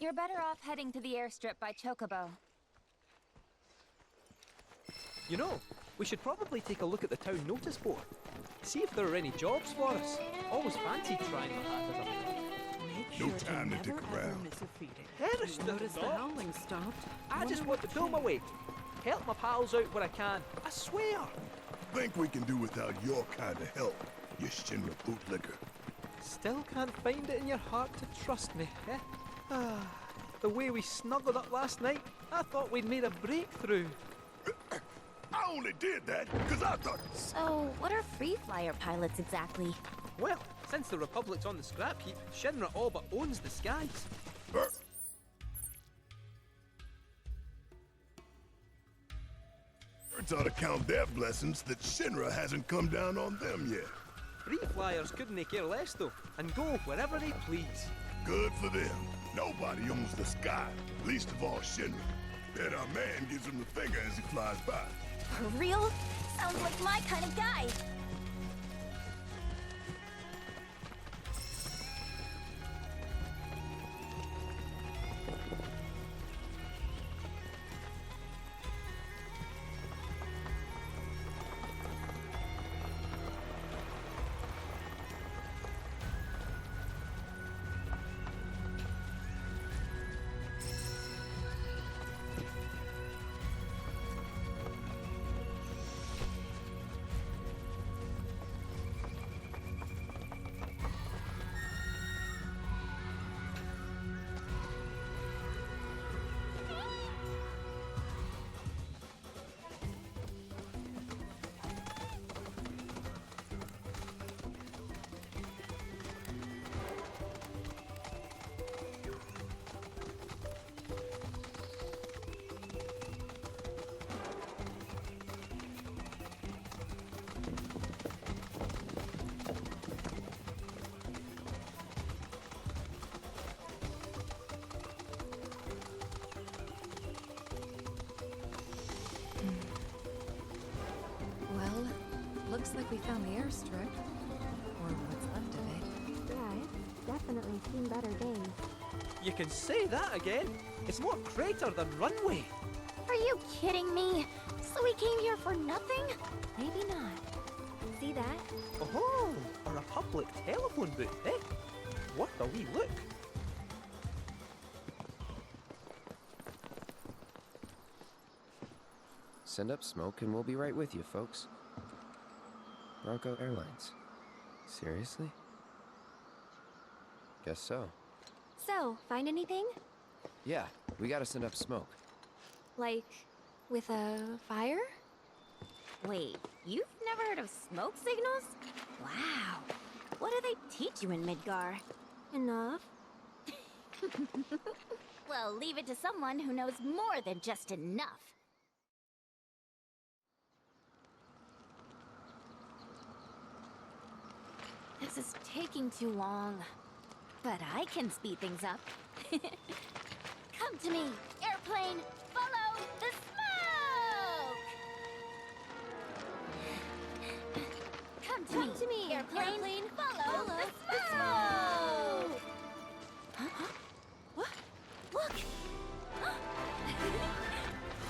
You're better off heading to the airstrip by Chocobo. You know, we should probably take a look at the town notice board. See if there are any jobs for us. Always fancied trying my hand as a... Make sure No time to never, dick ever around. miss a feeding. Aerith, Notice the no. howling stopped. I just want to pull my weight. Help my pals out where I can. I swear. Think we can do without your kind of help, you Shinra bootlicker. Still can't find it in your heart to trust me, eh? Ah, the way we snuggled up last night, I thought we'd made a breakthrough. I only did that because I thought... So, what are free flyer pilots exactly? Well, since the Republic's on the scrap heap, Shinra all but owns the skies. Birds ought to count their blessings that Shinra hasn't come down on them yet. Free flyers couldn't care less though, and go wherever they please. Good for them. Nobody owns the sky, least of all Shinra. Bet our man gives him the finger as he flies by. For real? Sounds like my kind of guy. Well, looks like we found the airstrip. Or what's left of it. Yeah, it's definitely seen better days. You can say that again. It's more crater than runway. Are you kidding me? So we came here for nothing? Maybe not. See that? Oh, a Republic telephone booth, eh? Worth a wee look. Send up smoke and we'll be right with you, folks. Bronco Airlines. Seriously? Guess so. So, find anything? Yeah, we gotta send up smoke. Like, with a fire? Wait, you've never heard of smoke signals? Wow. What do they teach you in Midgar? Enough. Well, leave it to someone who knows more than just enough. This is taking too long. But I can speed things up. Come to me, airplane! Follow the smoke! Come to me, airplane! Follow the smoke! Huh? What? Look!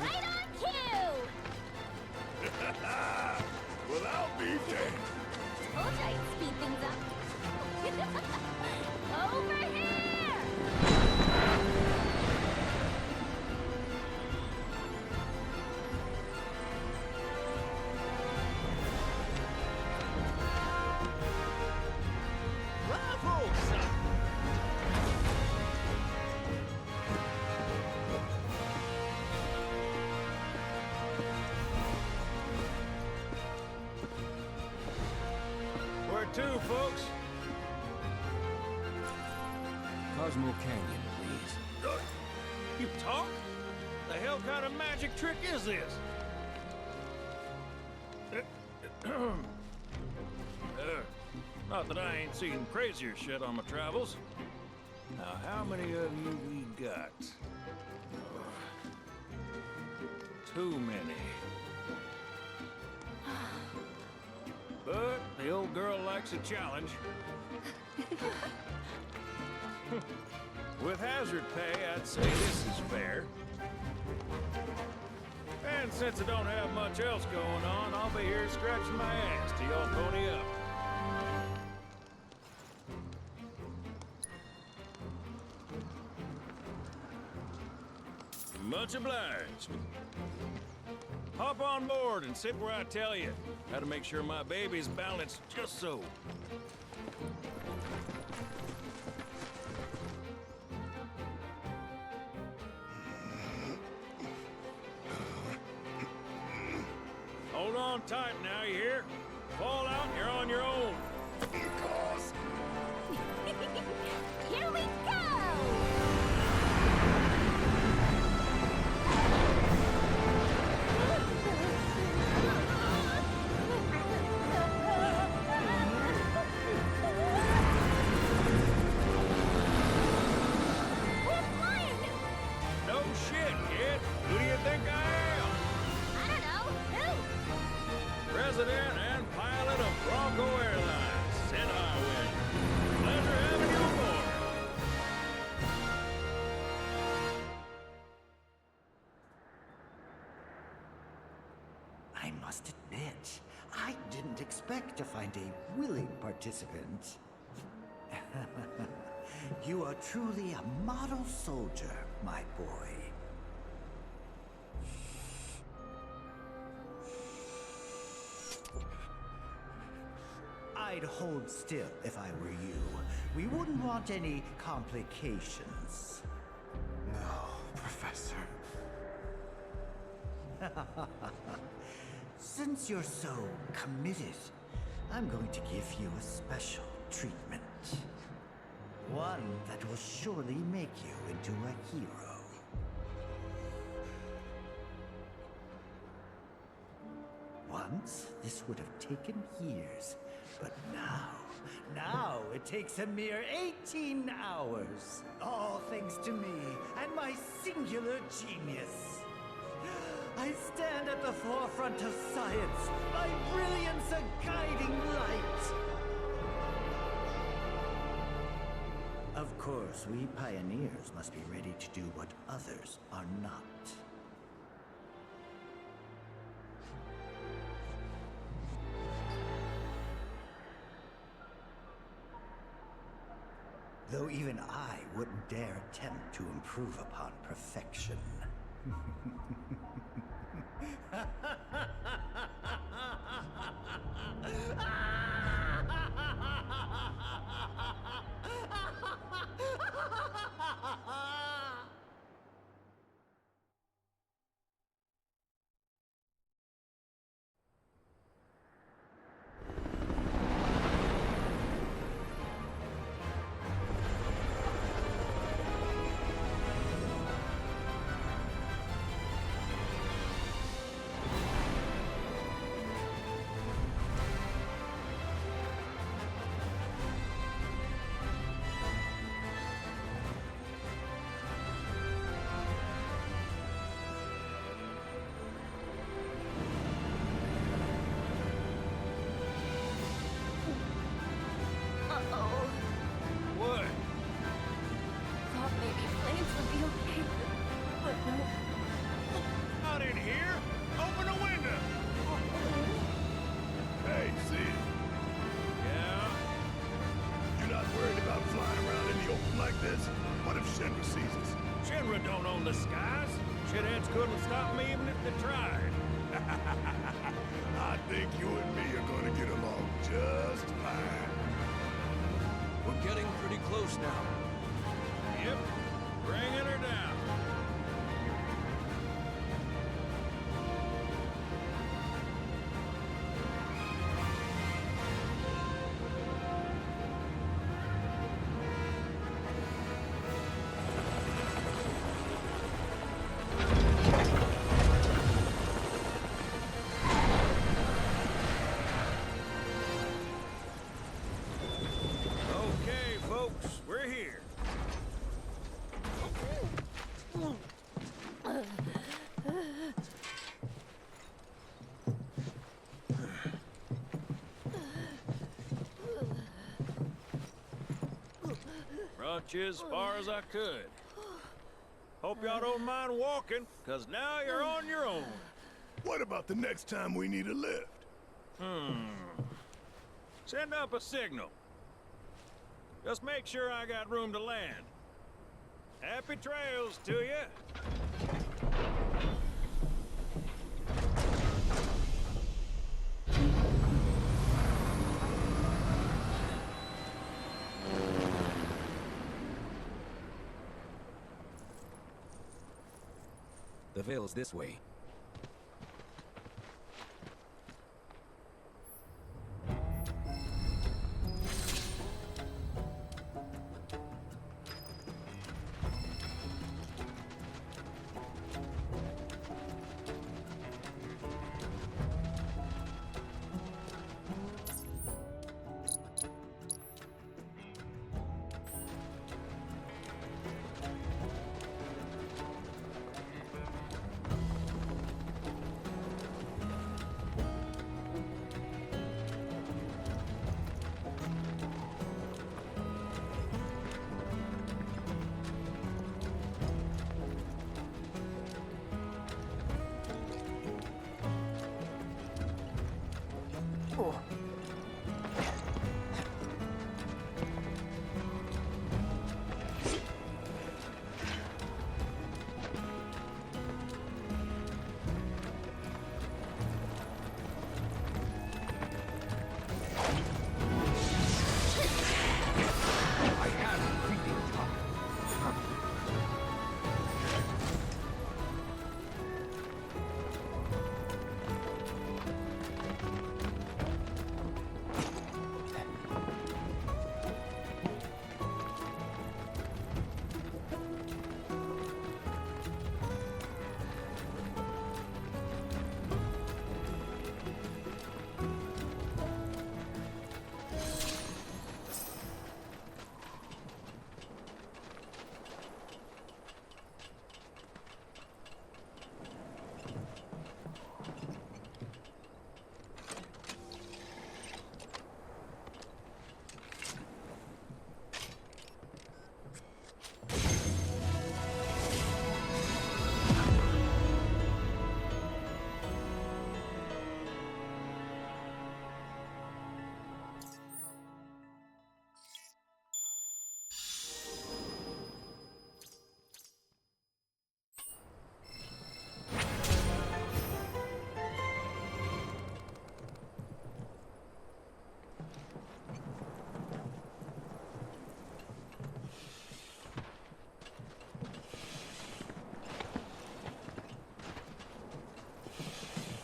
Right on cue! Well, I'll be damned. Told you I'd speed things up. Over here! Bravo, son! Where to, folks? Cosmo Canyon, please. You talk? The hell kind of magic trick is this? Not that I ain't seen crazier shit on my travels. Now, how many of you we got? Too many. But the old girl likes a challenge. With hazard pay, I'd say this is fair. And since I don't have much else going on, I'll be here scratching my ass till y'all pony up. Much obliged. Hop on board and sit where I tell you. Gotta make sure my baby's balanced just so. Hold on tight now, you hear? Fall out and you're on your own. Here we go! We're flying! No shit, kid. Who do you think I am? I don't know. Who? President and pilot of Bronco Airlines, Sid Highway. Pleasure having you aboard. I must admit, I didn't expect to find a willing participant. You are truly a model soldier, my boy. I'd hold still if I were you. We wouldn't want any complications. No, Professor. Since you're so committed, I'm going to give you a special treatment. One that will surely make you into a hero. Once, this would have taken years, but now it takes a mere 18 hours. All thanks to me and my singular genius. I stand at the forefront of science, my brilliance a guiding light. Of course, we pioneers must be ready to do what others are not. Though even I wouldn't dare attempt to improve upon perfection. What? Thought maybe planes would be okay, but no. Not in here. Open a window. Hey, Sid, Yeah? you're not worried about flying around in the open like this? What if Shinra sees us? Shinra don't own the skies. Shitheads couldn't stop me even if they tried. I think you and me are gonna get along just fine. We're getting pretty close now. Yep. Bringing her down. Okay, folks, we're here. get you as far as I could. Hope y'all don't mind walking, because now you're on your own. What about the next time we need a lift? Send up a signal. Just make sure I got room to land. Happy trails to you. The Vale's this way.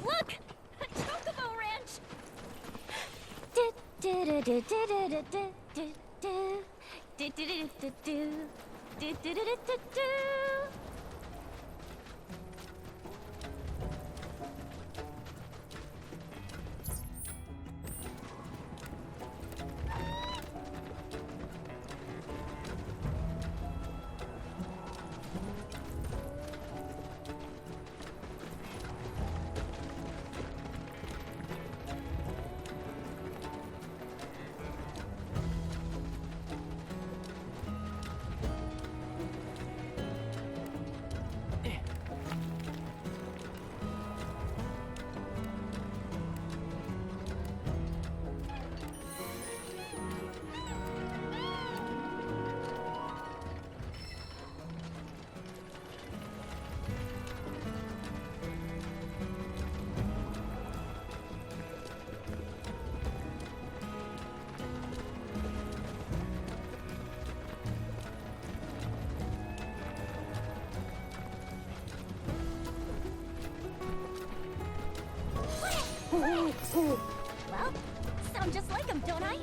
Look! A chocobo ranch! Well, sound just like him, don't I?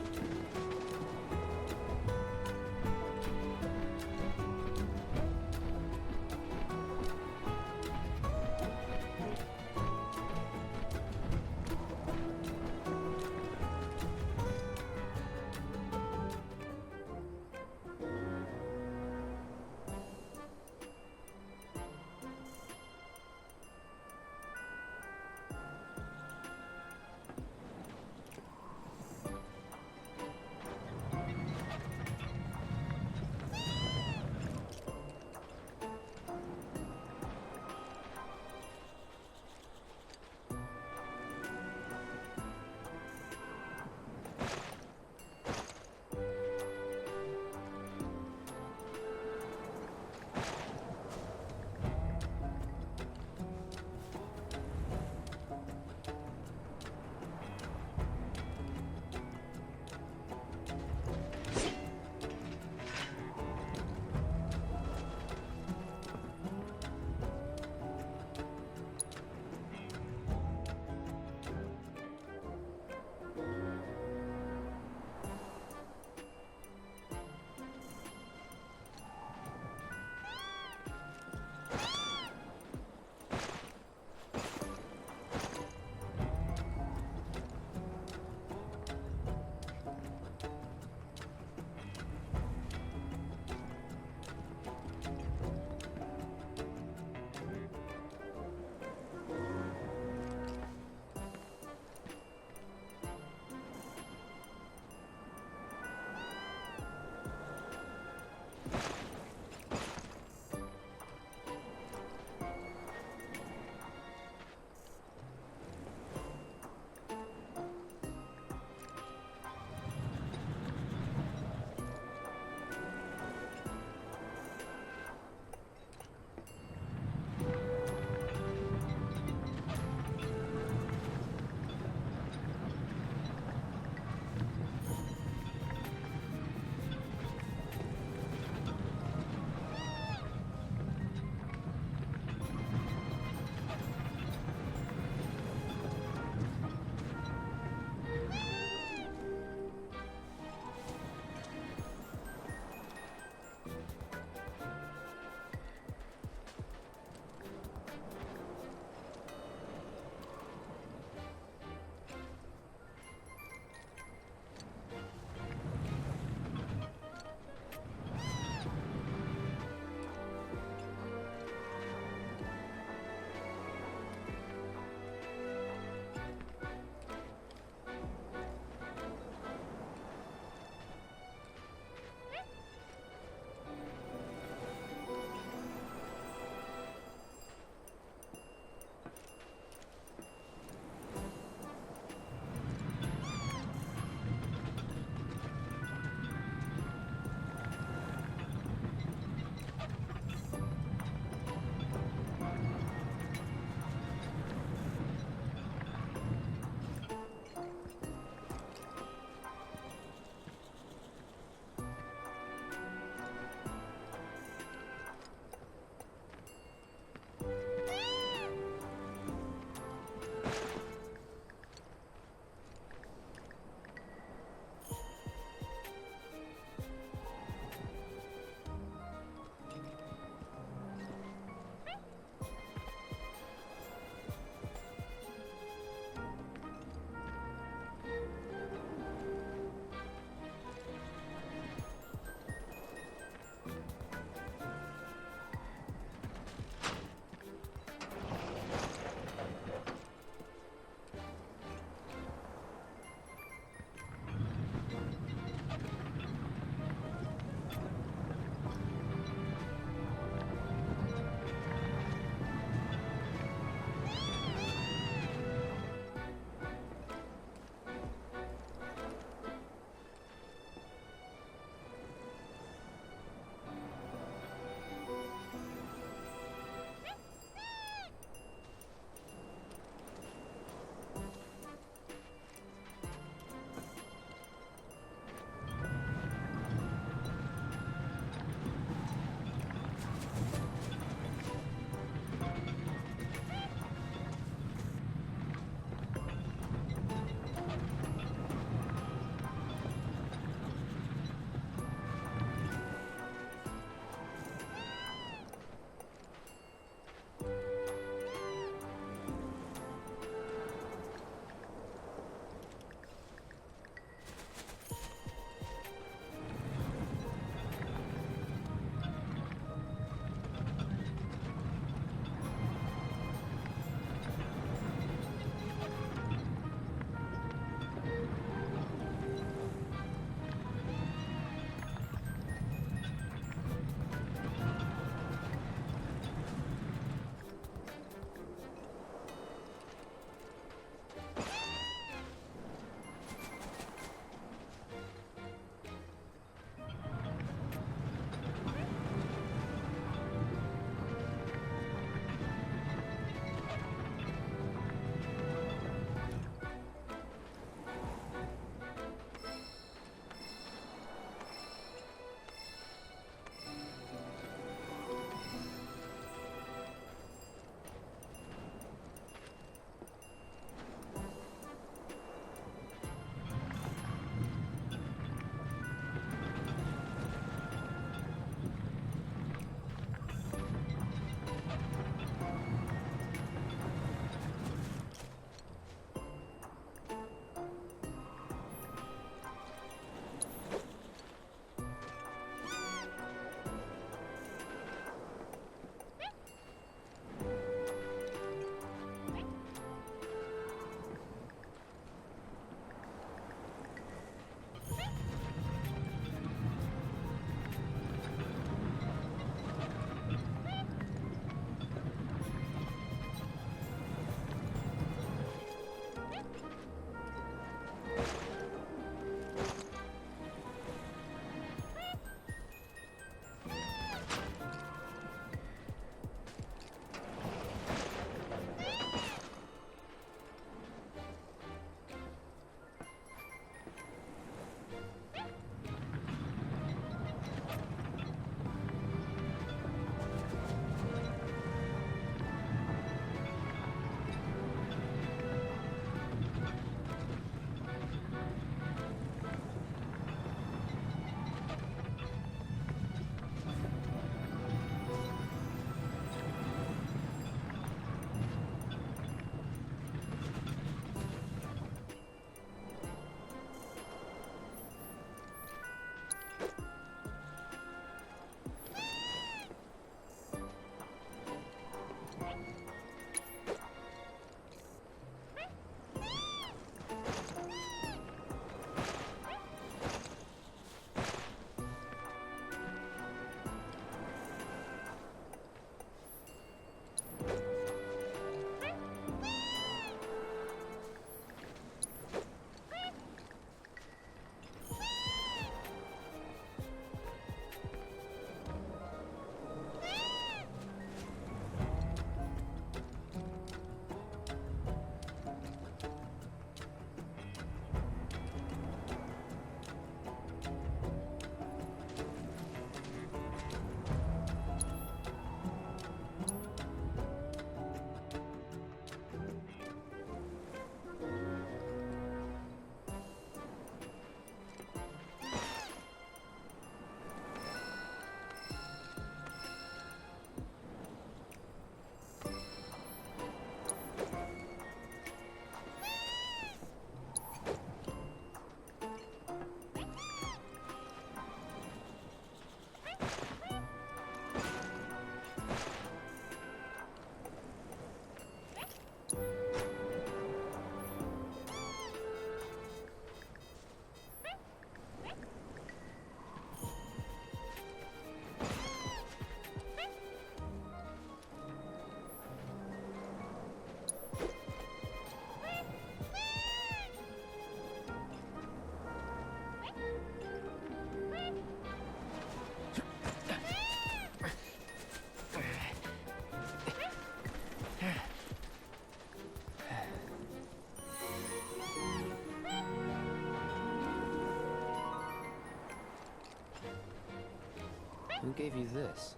Who gave you this?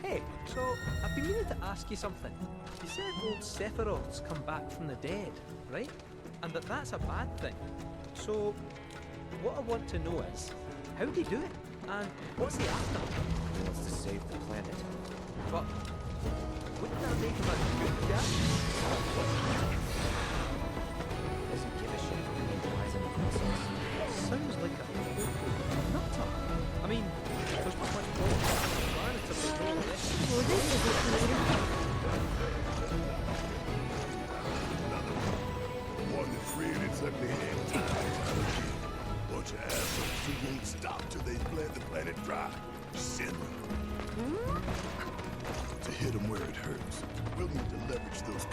Hey, so I've been meaning to ask you something. You said old Sephiroth's come back from the dead, right? And that's a bad thing. So, what I want to know is, how'd he do it? And what's he after? He wants to save the planet. But wouldn't that make him a good guy? Doesn't give a shit who dies in the process. Sounds like a nutter. I mean, there's not much point in the planet of the whole this. Well, this is a creator. One that's really exactly hand time. Bunch of assholes who won't stop till they bled the planet dry. Sinner. To hit them where it hurts, we'll need to leverage those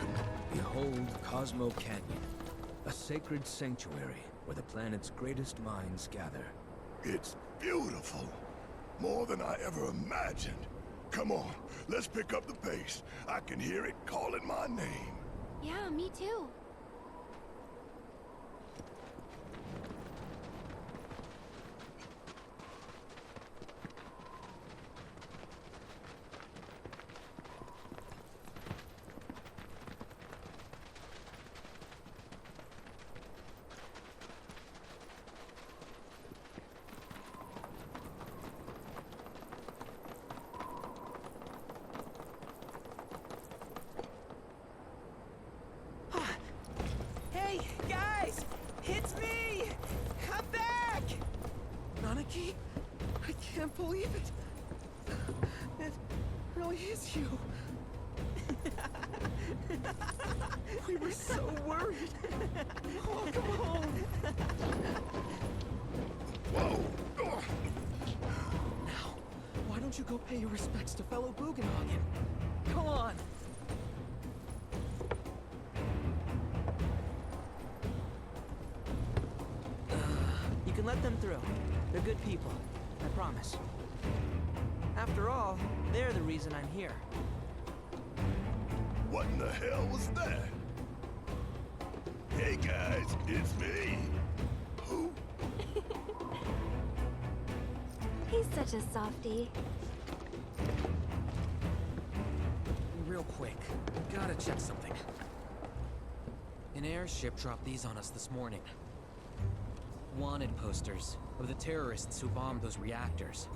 Behold Cosmo Canyon, a sacred sanctuary where the planet's greatest minds gather. It's beautiful. More than I ever imagined. Come on, let's pick up the pace. I can hear it calling my name. Yeah, me too. Hey, guys! It's me! I'm back! Nanaki? I can't believe it. It really is you. We were so worried. Welcome home. Whoa! Now, why don't you go pay your respects to fellow Bugenhagen? Come on! You can let them through. They're good people. I promise. After all, they're the reason I'm here. What in the hell was that? Hey guys, it's me. Who? He's such a softie. Real quick, gotta check something. An airship dropped these on us this morning. Wanted posters of the terrorists who bombed those reactors.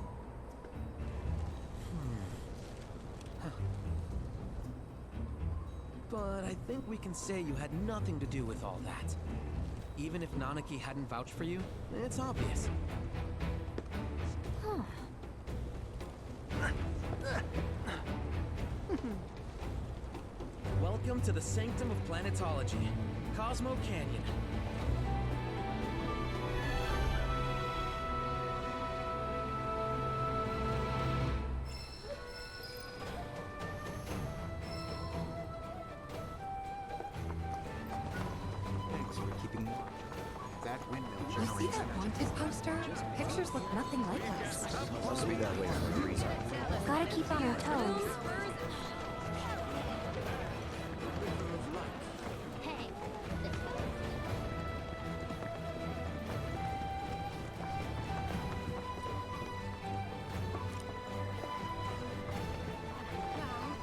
But I think we can say you had nothing to do with all that. Even if Nanaki hadn't vouched for you, it's obvious. Huh. Welcome to the sanctum of planetology, Cosmo Canyon. Thanks for keeping watch. That windmill You see generates that wanted poster? Pictures look nothing like us. Must be that way for a reason. Gotta keep on our toes. Hey,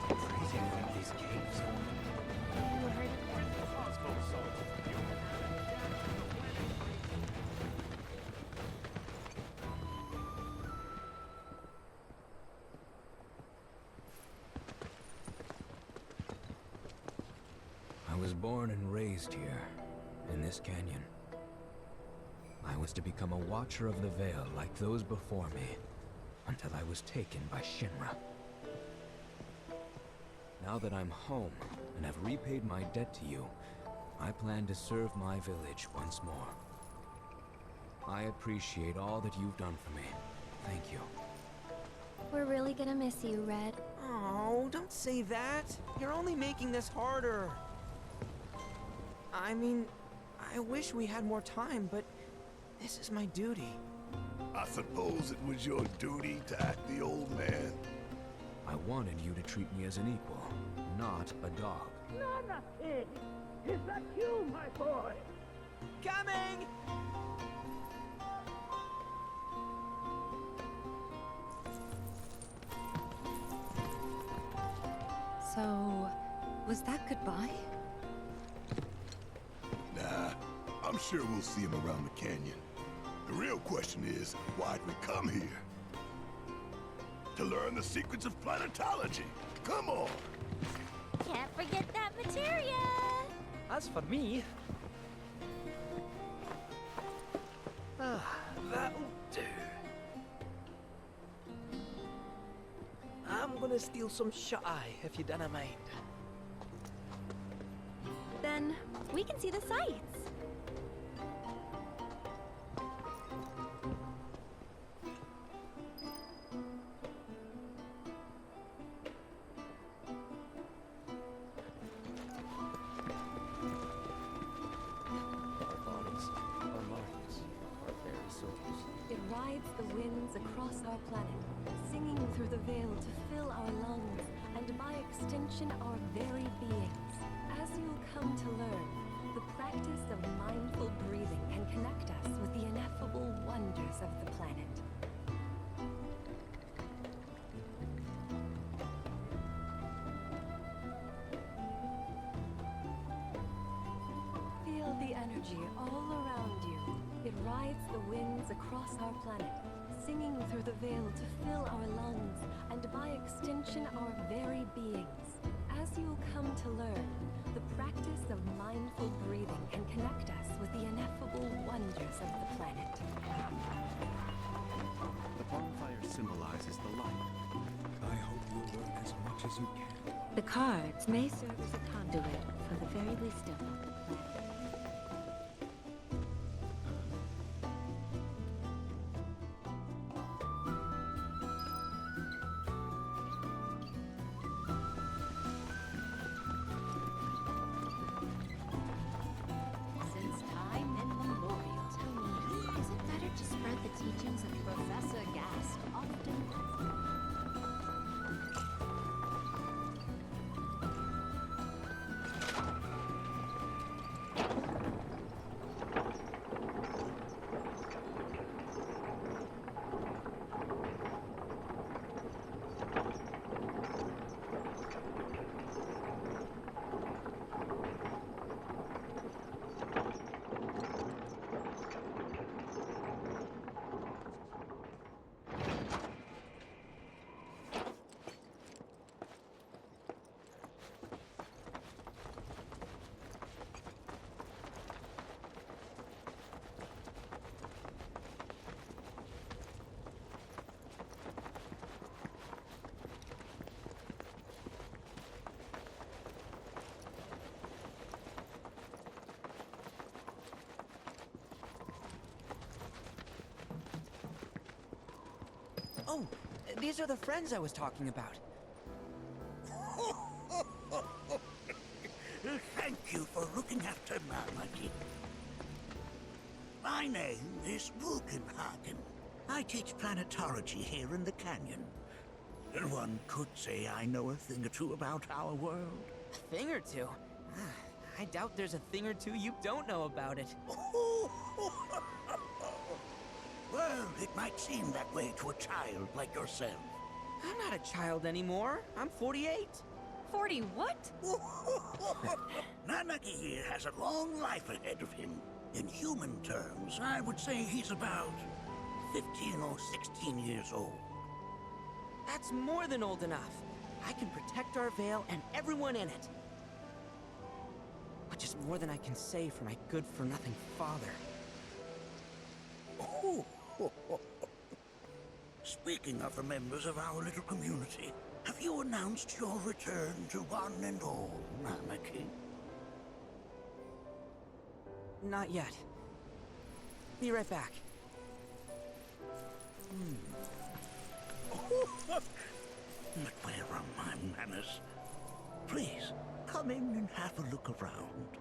crazy to think these caves. I was born and raised here, in this canyon. I was to become a watcher of the Veil like those before me, until I was taken by Shinra. Now that I'm home and have repaid my debt to you, I plan to serve my village once more. I appreciate all that you've done for me. Thank you. We're really gonna miss you, Red. Oh, don't say that. You're only making this harder. I mean, I wish we had more time, but this is my duty. I suppose it was your duty to act the old man. I wanted you to treat me as an equal, not a dog. Nana King! Is that you, my boy? Coming! So, was that goodbye? Nah, I'm sure we'll see him around the canyon. The real question is, why'd we come here? To learn the secrets of planetology. Come on! Can't forget that materia! As for me... that'll do. I'm gonna steal some shut-eye, if you don't mind. Then we can see the sights. Our bodies, our minds, our very souls. It rides the winds across our planet, singing through the veil to fill our lungs, and by extension our very beings. As you'll come to learn, the practice of mindful breathing can connect us with the ineffable wonders of the planet. Feel the energy all around you. It rides the winds across our planet, singing through the veil to fill our lungs, and by extension our very beings. As you'll come to learn, the practice of mindful breathing can connect us with the ineffable wonders of the planet. The bonfire symbolizes the light. I hope you learn as much as you can. The cards may serve as a conduit for the very wisdom of the planet. Since time immemorial, is it better to spread the teachings of Professor Gast often? Oh, these are the friends I was talking about. Thank you for looking after Marmaduke. My name is Vulcanhagen. I teach planetology here in the canyon. One could say I know a thing or two about our world. A thing or two? I doubt there's a thing or two you don't know about it. Well, it might seem that way to a child like yourself. I'm not a child anymore. I'm 48. 40 what? Nanaki here has a long life ahead of him. In human terms, I would say he's about 15 or 16 years old. That's more than old enough. I can protect our veil and everyone in it. Which is more than I can say for my good-for-nothing father. Oh. Speaking of the members of our little community, have you announced your return to one and all Namaki? Not yet. Be right back. But where are my manners? Please, come in and have a look around.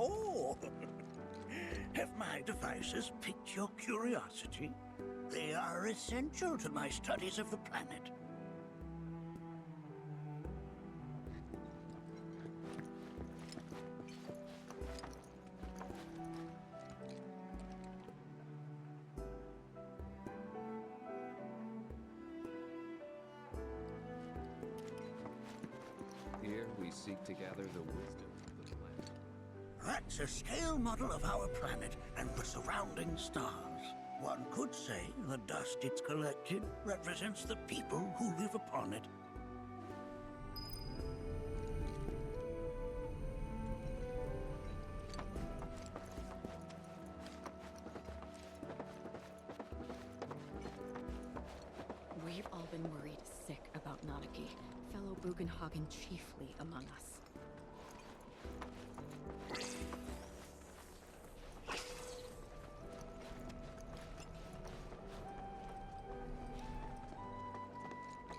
Oh, have my devices piqued your curiosity? They are essential to my studies of the planet. Here we seek to gather the wisdom of the planet. That's a scale model of our planet and the surrounding stars. One could say the dust it's collected represents the people who live upon it. We've all been worried sick about Nanaki, fellow Bugenhagen chiefly among us.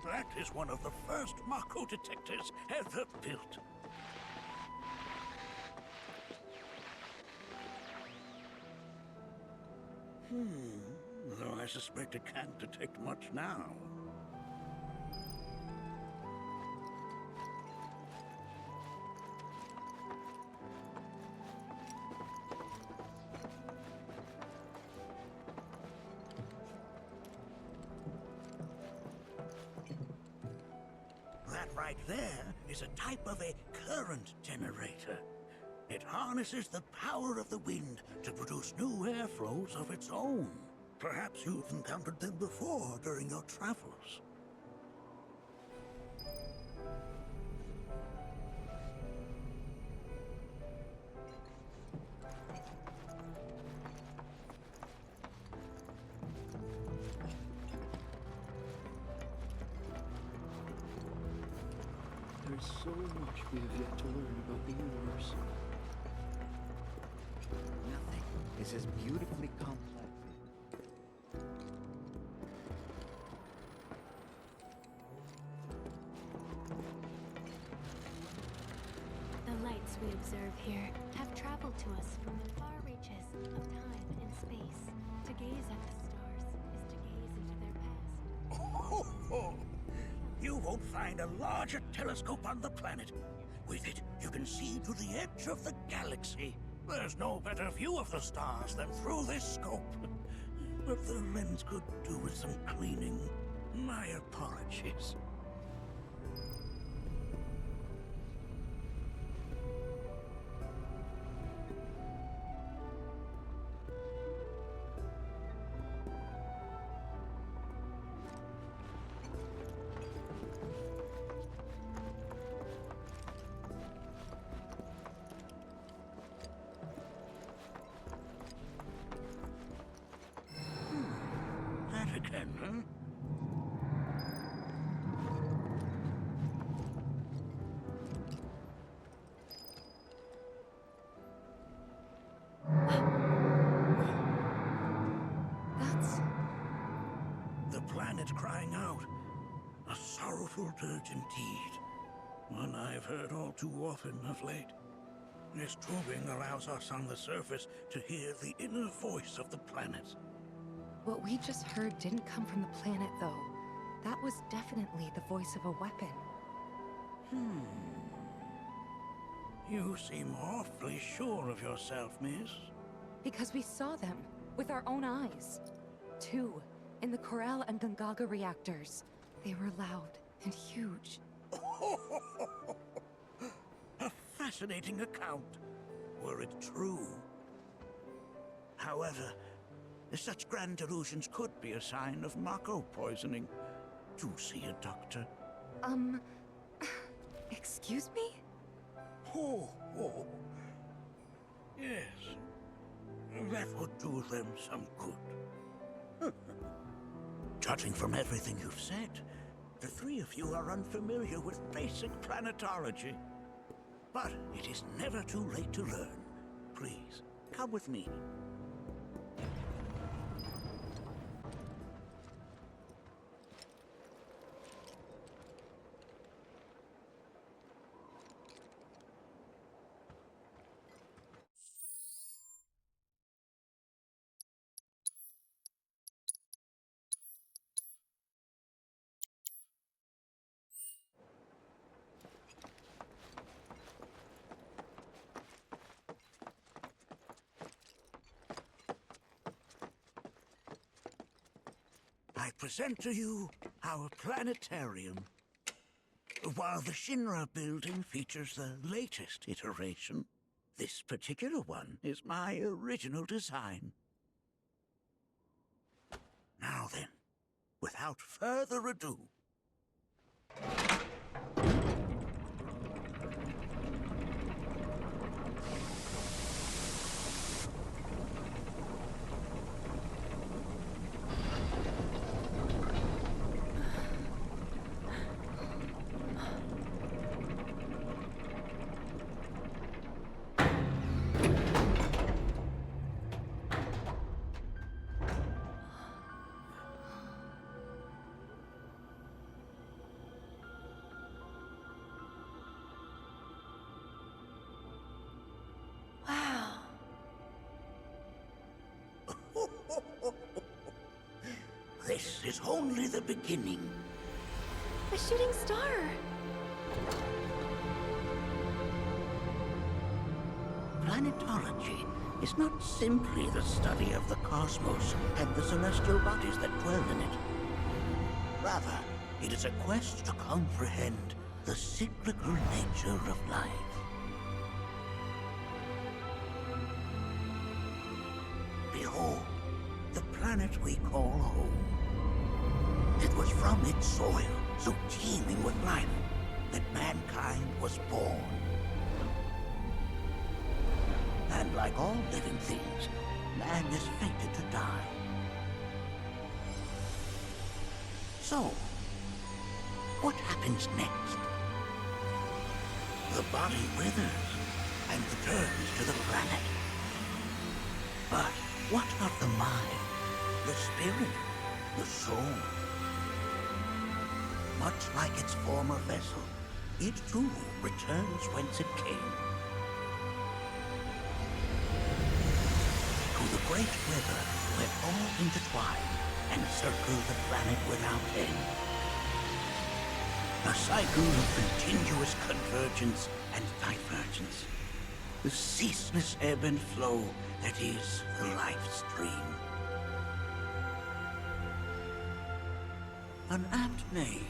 That is one of the first Mako detectors ever built. Though I suspect it can't detect much now. That right there is a type of a current generator. It harnesses the power of the wind to produce new airflows of its own. Perhaps you've encountered them before during your travels. There's so much we have yet to learn about the universe. Nothing is as beautifully complex. The lights we observe here have traveled to us from the far reaches of time and space. To gaze at the stars is to gaze into their past. You won't find a larger telescope on the planet. With it, you can see to the edge of the galaxy. There's no better view of the stars than through this scope. But the lens could do with some cleaning. My apologies. That again, huh? That's... The planet crying out. A sorrowful dirge indeed. One I've heard all too often of late. This tubing allows us on the surface to hear the inner voice of the planet. What we just heard didn't come from the planet, though. That was definitely the voice of a weapon. You seem awfully sure of yourself, miss. Because we saw them with our own eyes. Two, in the Corel and Gungaga reactors. They were loud and huge. fascinating account, were it true. However, such grand delusions could be a sign of Mako poisoning. Do see a doctor. Excuse me? Oh. Yes. That would do them some good. Judging from everything you've said, the three of you are unfamiliar with basic planetology. But it is never too late to learn. Please, come with me. I present to you our planetarium. While the Shinra building features the latest iteration, this particular one is my original design. Now then, without further ado, Wow. this is only the beginning. A shooting star! Planetology is not simply the study of the cosmos and the celestial bodies that dwell in it. Rather, it is a quest to comprehend the cyclical nature of life. Behold, the planet we call home. It was from its soil, so teeming with life, that mankind was born. And like all living things, man is fated to die. So, what happens next? The body withers and returns to the planet. But what of the mind, the spirit, the soul? Much like its former vessel, it too returns whence it came. To the great river where all intertwine and circle the planet without end. A cycle of continuous convergence and divergence. The ceaseless ebb and flow that is the life stream. An apt name,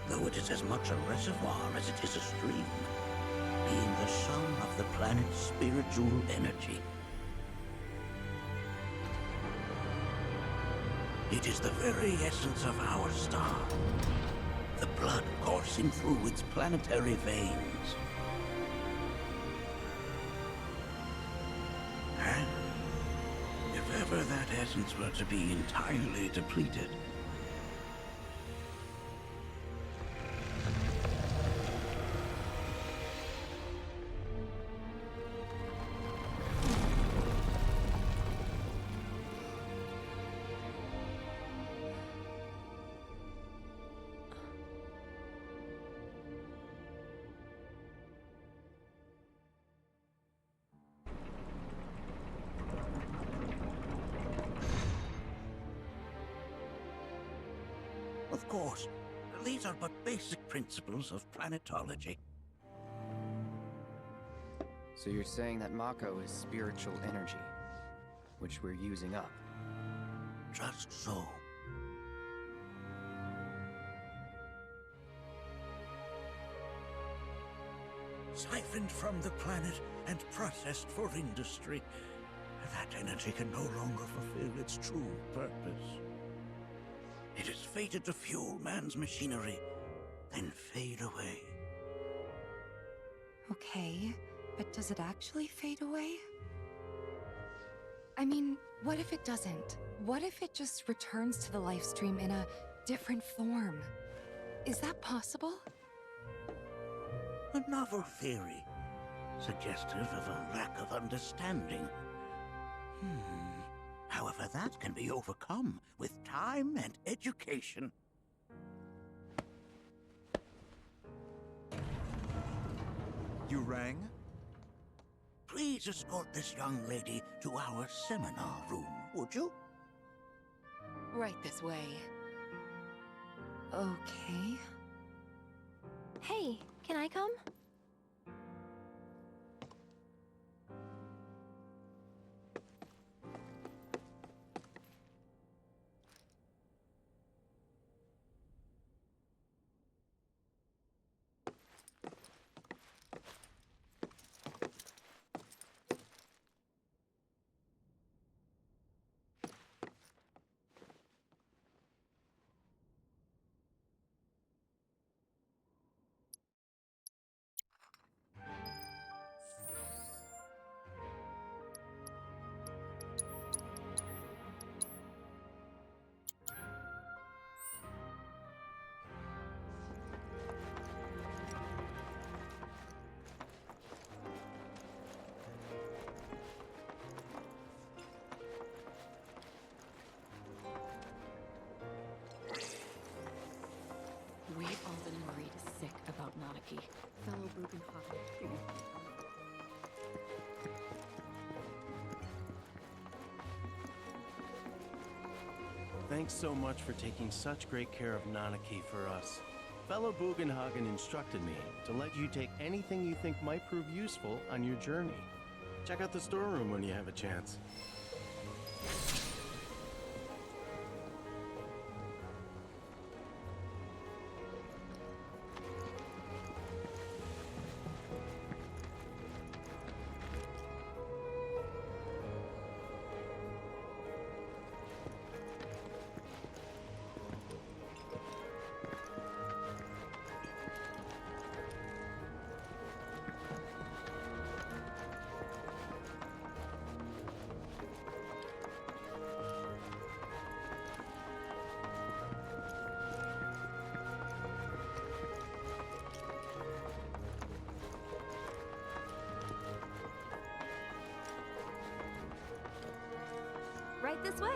though it is as much a reservoir as it is a stream, being the sum of the planet's spiritual energy. It is the very essence of our star, the blood coursing through its planetary veins. And if ever that essence were to be entirely depleted, of course, these are but basic principles of planetology. So you're saying that Mako is spiritual energy, which we're using up? Just so. siphoned from the planet and processed for industry. That energy can no longer fulfill its true purpose. It is fated to fuel man's machinery, then fade away. Okay, but does it actually fade away? I mean, what if it doesn't? What if it just returns to the life stream in a different form? Is that possible? A novel theory, suggestive of a lack of understanding. However, that can be overcome with time and education. You rang? Please escort this young lady to our seminar room, would you? Right this way. Okay. Hey, can I come? We've all been worried sick about Nanaki. Fellow Bugenhagen. Thanks so much for taking such great care of Nanaki for us. Fellow Bugenhagen instructed me to let you take anything you think might prove useful on your journey. Check out the storeroom when you have a chance. Right this way.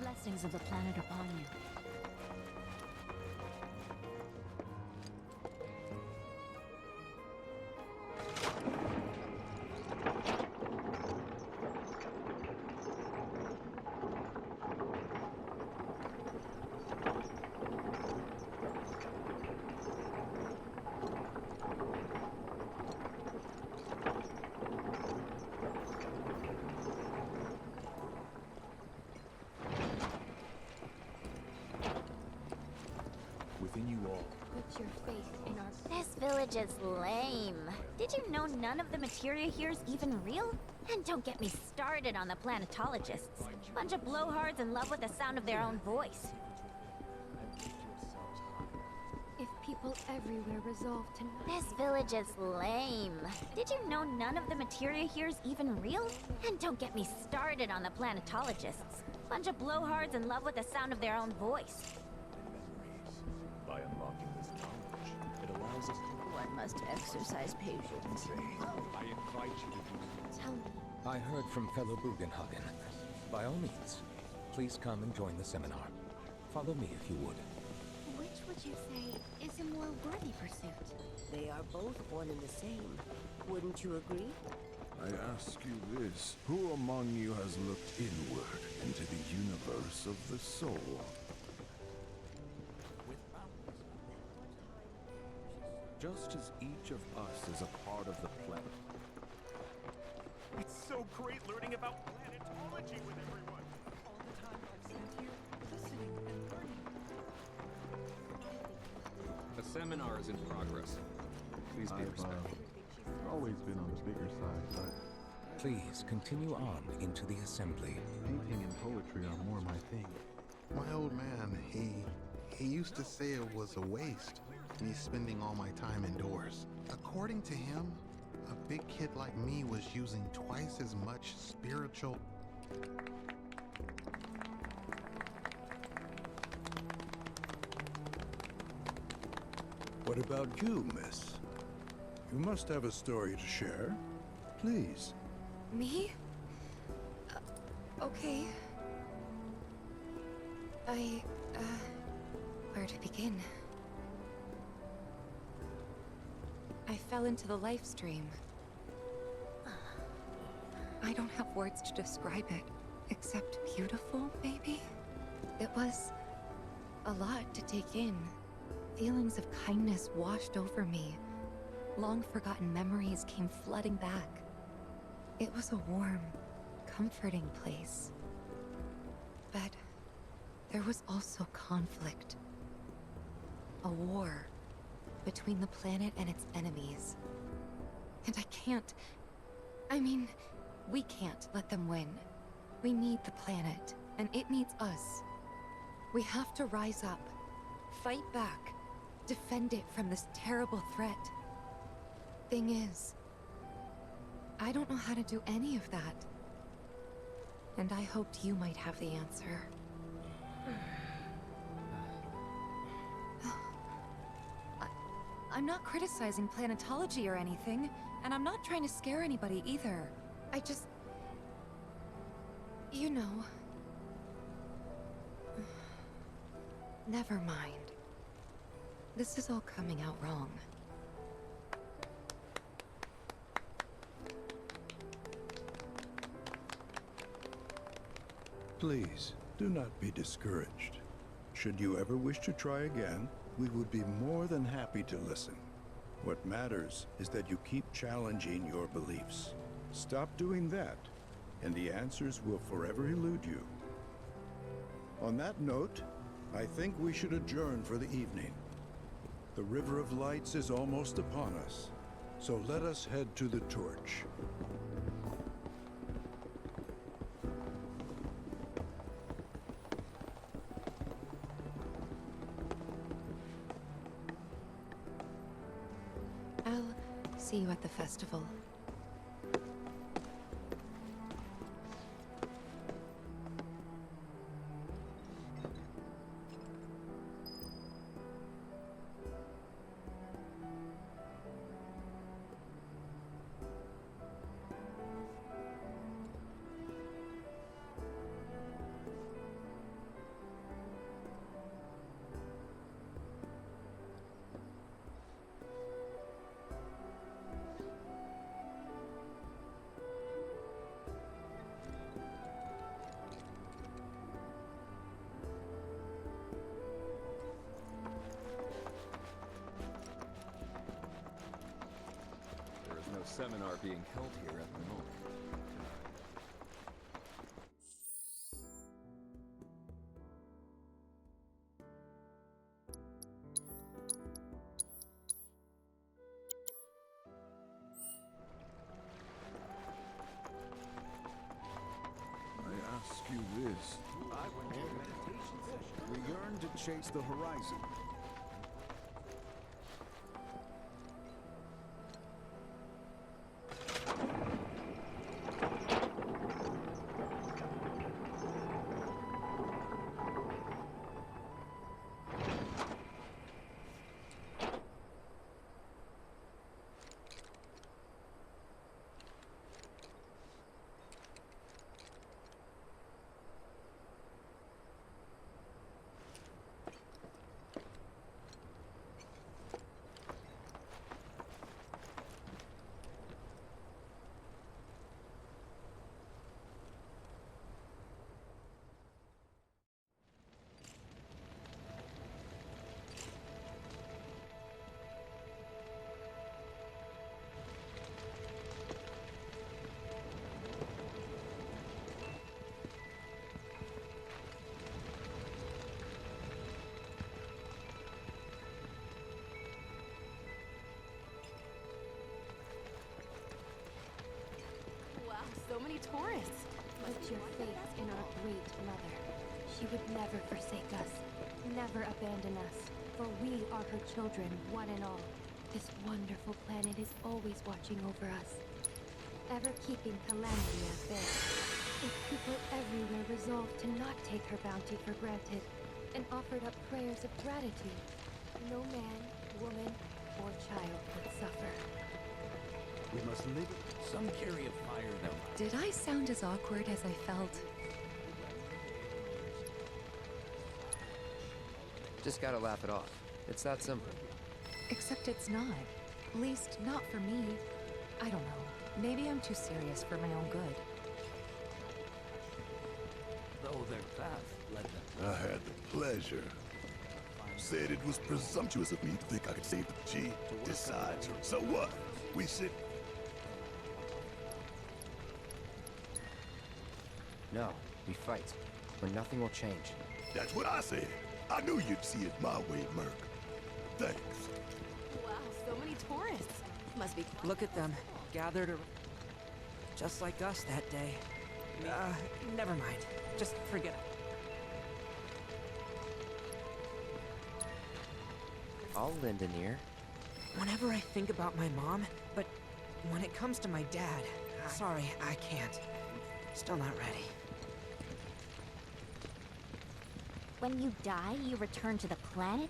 Blessings of the planet upon you. Within you all. Put your faith in our... This village is lame. Did you know none of the materia here is even real? And don't get me started on the planetologists. Bunch of blowhards in love with the sound of their own voice. If people everywhere resolve to... This village is lame. Did you know none of the materia here is even real? And don't get me started on the planetologists. Bunch of blowhards in love with the sound of their own voice. By unlocking this knowledge, it allows must exercise patience. I invite you to Tell me. I heard from fellow Bugenhagen. By all means, please come and join the seminar. Follow me if you would. Which would you say is a more worthy pursuit? They are both one and the same. Wouldn't you agree? I ask you this. Who among you has looked inward into the universe of the soul? Just as each of us is a part of the planet. It's so great learning about planetology with everyone. All the time I've spent here, listening and learning. The seminar is in progress. Please be respectful. Always been on the bigger side, but Please continue on into the assembly. painting and poetry are more my thing. My old man, he used to say it was a waste, me spending all my time indoors. According to him, a big kid like me was using twice as much spiritual. What about you, miss? You must have a story to share. Please. Me? Okay. Where to begin? I fell into the life stream. I don't have words to describe it, except beautiful, maybe? It was a lot to take in. Feelings of kindness washed over me. Long-forgotten memories came flooding back. It was a warm, comforting place. But there was also conflict. A war between the planet and its enemies. And we can't let them win. We need the planet, and it needs us. We have to rise up, fight back, defend it from this terrible threat. Thing is, I don't know how to do any of that. And I hoped you might have the answer. I'm not criticizing planetology or anything, and I'm not trying to scare anybody either. I just... You know... Never mind. This is all coming out wrong. Please, do not be discouraged. Should you ever wish to try again, we would be more than happy to listen. What matters is that you keep challenging your beliefs. Stop doing that, and the answers will forever elude you. On that note, I think we should adjourn for the evening. The River of Lights is almost upon us, so let us head to the torch. I'll see you at the festival. There is no seminar being held here at the moment. I ask you this. I went to a meditation session. We yearn to chase the horizon. many tourists. Put your faith in our great mother. She would never forsake us, never abandon us, for we are her children, one and all. This wonderful planet is always watching over us, ever keeping calamity at bay. If people everywhere resolved to not take her bounty for granted, and offered up prayers of gratitude, no man, woman, or child would suffer. We must live. Some carry a fire that... Did I sound as awkward as I felt? Just gotta laugh it off. It's that simple. Except it's not. At least, not for me. I don't know. Maybe I'm too serious for my own good. Though their path led them... I had the pleasure. Said it was presumptuous of me to think I could save the G. Decides. So what? We sit... No, we fight, or nothing will change. That's what I said. I knew you'd see it my way, Merc. Thanks. Wow, so many tourists. Must be... Look at them, gathered just like us that day. Never mind. Just forget it. I'll lend an ear. Whenever I think about my mom, but when it comes to my dad, sorry, I can't. Still not ready. When you die, you return to the planet?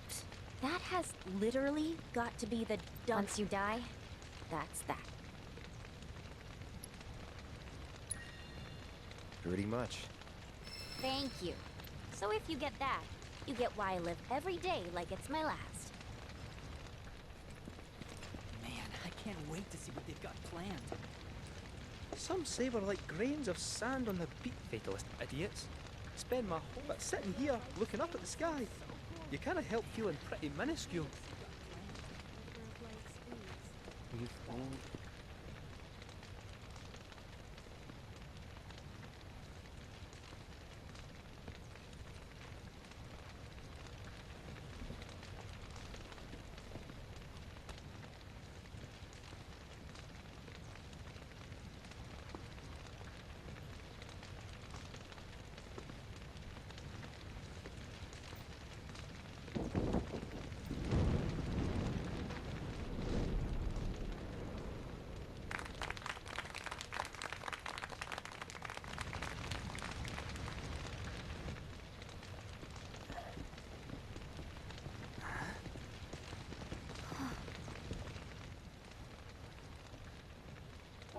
Psst, that has literally got to be the Once you die, that's that. Pretty much. Thank you. So if you get that, you get why I live every day like it's my last. Man, I can't wait to see what they've got planned. Some say we're like grains of sand on the beat, fatalist idiots. Spend my whole but sitting here looking up at the sky. You can't help feeling pretty minuscule. We've all...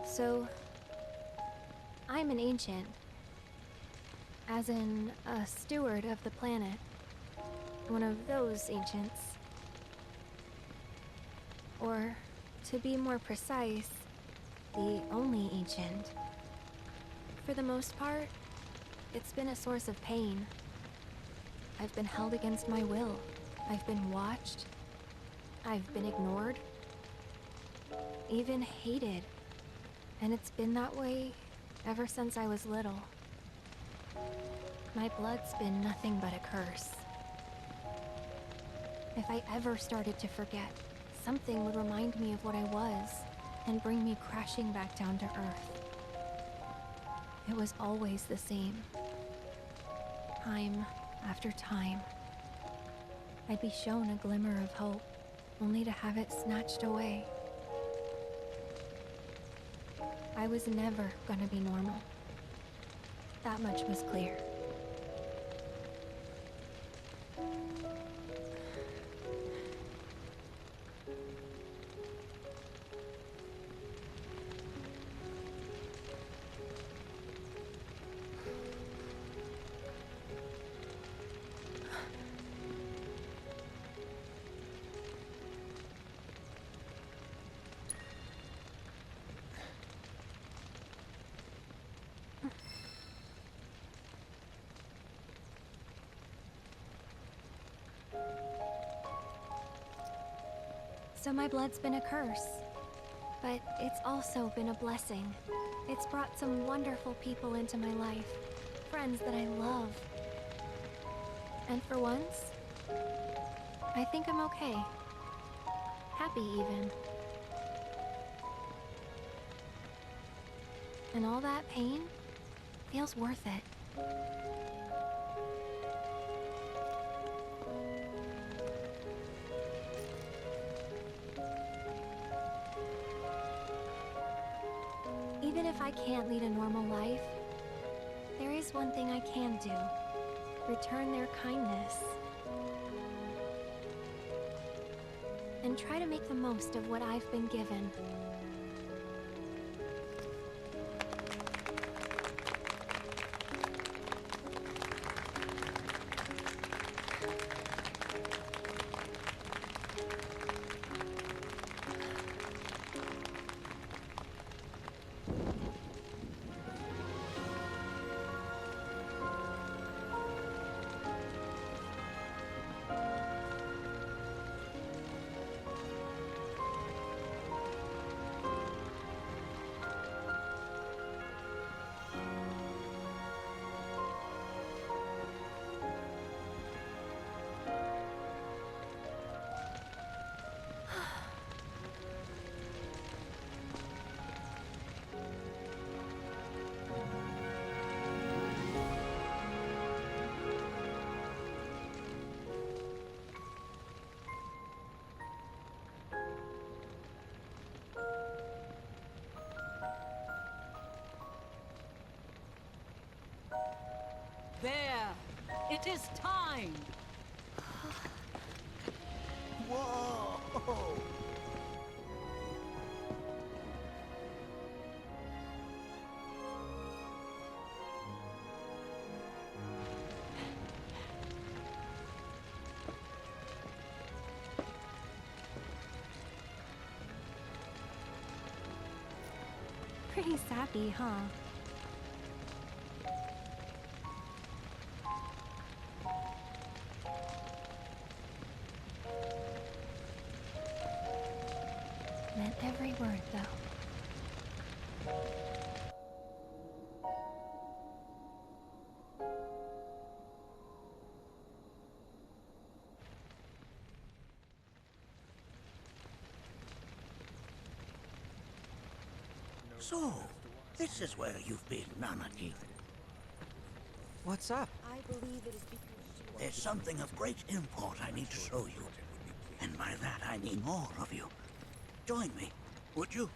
So, I'm an ancient. As in, a steward of the planet. One of those ancients. Or, to be more precise, the only ancient. For the most part, it's been a source of pain. I've been held against my will. I've been watched. I've been ignored. Even hated. And it's been that way ever since I was little. My blood's been nothing but a curse. If I ever started to forget, something would remind me of what I was and bring me crashing back down to earth. It was always the same. Time after time. I'd be shown a glimmer of hope, only to have it snatched away. I was never gonna be normal. That much was clear. So my blood's been a curse, but it's also been a blessing. It's brought some wonderful people into my life, friends that I love. And for once, I think I'm okay. Happy even. And all that pain feels worth it. Even if I can't lead a normal life, there is one thing I can do. Return their kindness. And try to make the most of what I've been given. There! It is time! Whoa! Pretty sappy, huh? Meant every word, though. So, this is where you've been, Nanaki. What's up? I believe it is because There's something of great import I need to show you. And by that I mean more of you. Join me, would you?